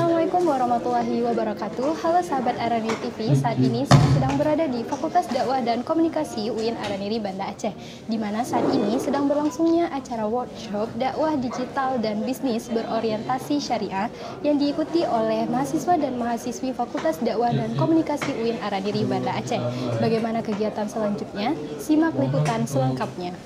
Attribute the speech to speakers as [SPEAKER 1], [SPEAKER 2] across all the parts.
[SPEAKER 1] Assalamualaikum warahmatullahi wabarakatuh. Halo sahabat Araniri TV, saat ini saya sedang berada di Fakultas Dakwah dan Komunikasi UIN Araniri Banda Aceh, di mana saat ini sedang berlangsungnya acara workshop dakwah digital dan bisnis berorientasi syariah yang diikuti oleh mahasiswa dan mahasiswi Fakultas Dakwah dan Komunikasi UIN Araniri Banda Aceh. Bagaimana kegiatan selanjutnya? Simak liputan selengkapnya.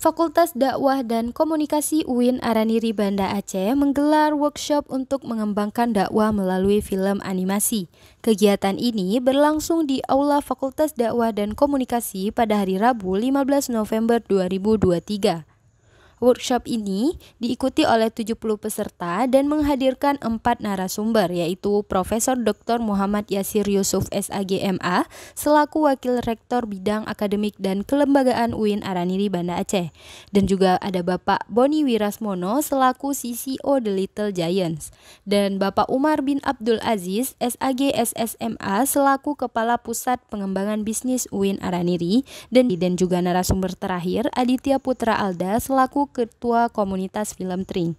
[SPEAKER 1] Fakultas Dakwah dan Komunikasi UIN Araniri Banda Aceh menggelar workshop untuk mengembangkan dakwah melalui film animasi. Kegiatan ini berlangsung di Aula Fakultas Dakwah dan Komunikasi pada hari Rabu 15 November 2023. Workshop ini diikuti oleh 70 peserta dan menghadirkan 4 narasumber, yaitu Profesor Dr. Muhammad Yasir Yusuf SAGMA selaku Wakil Rektor Bidang Akademik dan Kelembagaan UIN Araniri Banda Aceh, dan juga ada Bapak Boni Wirasmono selaku CCO The Little Giants, dan Bapak Umar bin Abdul Aziz SAG SSMA selaku Kepala Pusat Pengembangan Bisnis UIN Araniri, dan juga narasumber terakhir Aditya Putra Alda selaku Ketua Komunitas Film Tring.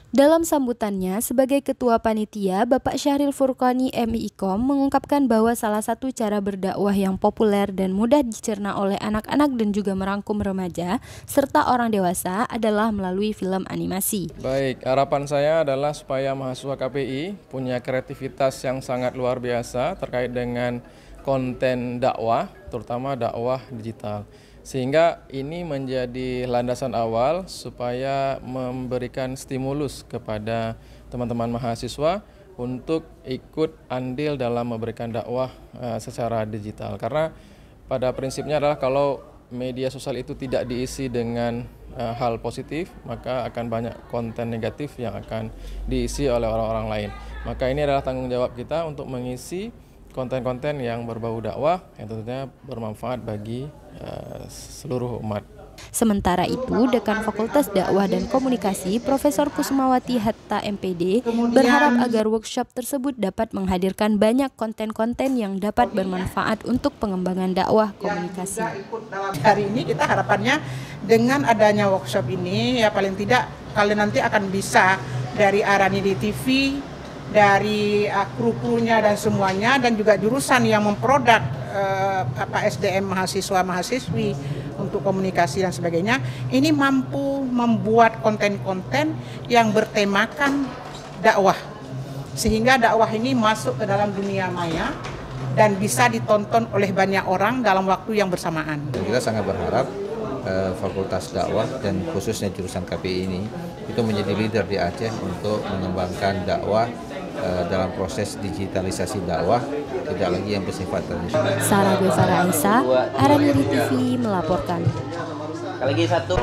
[SPEAKER 1] Dalam sambutannya sebagai Ketua Panitia, Bapak Syahril Furqani MIKOM mengungkapkan bahwa salah satu cara berdakwah yang populer dan mudah dicerna oleh anak-anak dan juga merangkum remaja serta orang dewasa adalah melalui film animasi.
[SPEAKER 2] Baik, harapan saya adalah supaya mahasiswa KPI punya kreativitas yang sangat luar biasa terkait dengan konten dakwah, terutama dakwah digital. Sehingga ini menjadi landasan awal supaya memberikan stimulus kepada teman-teman mahasiswa untuk ikut andil dalam memberikan dakwah secara digital. Karena pada prinsipnya adalah kalau media sosial itu tidak diisi dengan hal positif, maka akan banyak konten negatif yang akan diisi oleh orang-orang lain. Maka ini adalah tanggung jawab kita untuk mengisi konten-konten yang berbau dakwah yang tentunya bermanfaat bagi seluruh umat.
[SPEAKER 1] Sementara itu, Dekan Fakultas Dakwah dan Komunikasi Profesor Kusmawati Hatta MPD berharap agar workshop tersebut dapat menghadirkan banyak konten-konten yang dapat bermanfaat untuk pengembangan dakwah komunikasi.
[SPEAKER 3] Hari ini kita harapannya dengan adanya workshop ini ya paling tidak kalian nanti akan bisa dari Araniri TV, dari kru-krunya dan semuanya, dan juga jurusan yang memproduk SDM mahasiswa-mahasiswi untuk komunikasi dan sebagainya, ini mampu membuat konten-konten yang bertemakan dakwah, sehingga dakwah ini masuk ke dalam dunia maya dan bisa ditonton oleh banyak orang dalam waktu yang bersamaan.
[SPEAKER 4] Kita sangat berharap Fakultas Dakwah dan khususnya jurusan KPI ini itu menjadi leader di Aceh untuk mengembangkan dakwah dalam proses digitalisasi dakwah, tidak lagi yang bersifat tradisional.
[SPEAKER 1] Sarah Devara Aisyah, Araniri TV melaporkan.
[SPEAKER 5] Lagi satu.